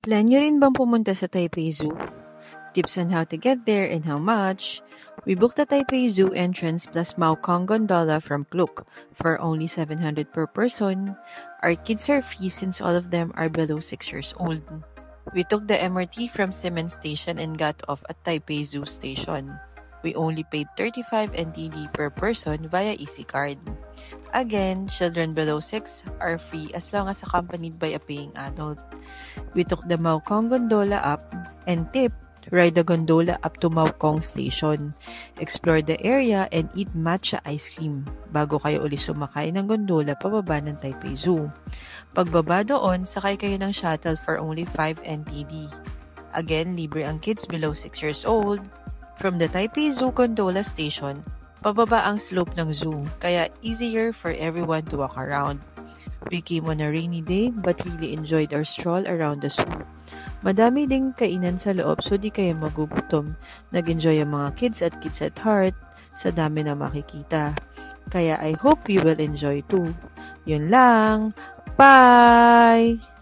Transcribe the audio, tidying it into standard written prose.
Plan nyo rin bang pumunta sa Taipei Zoo? Tips on how to get there and how much? We booked the Taipei Zoo entrance plus Maokong Gondola from Klook for only 700 per person. Our kids are free since all of them are below 6 years old. We took the MRT from Siemens Station and got off at Taipei Zoo Station. We only paid 35 NTD per person via EasyCard. Again, children below 6 are free as long as accompanied by a paying adult. We took the Maokong Gondola up and tipped ride the gondola up to Maokong Station. Explore the area and eat matcha ice cream bago kayo uli sumakay ng gondola pababa ng Taipei Zoo. Pagbaba doon, sakay kayo ng shuttle for only 5 NTD. Again, libre ang kids below 6 years old. From the Taipei Zoo Gondola Station, pababa ang slope ng zoo, kaya easier for everyone to walk around. We came on a rainy day but really enjoyed our stroll around the zoo. Madami ding kainan sa loob so di kayo magugutom. Nag-enjoy ang mga kids at heart sa dami na makikita. Kaya I hope you will enjoy too. Yun lang. Bye!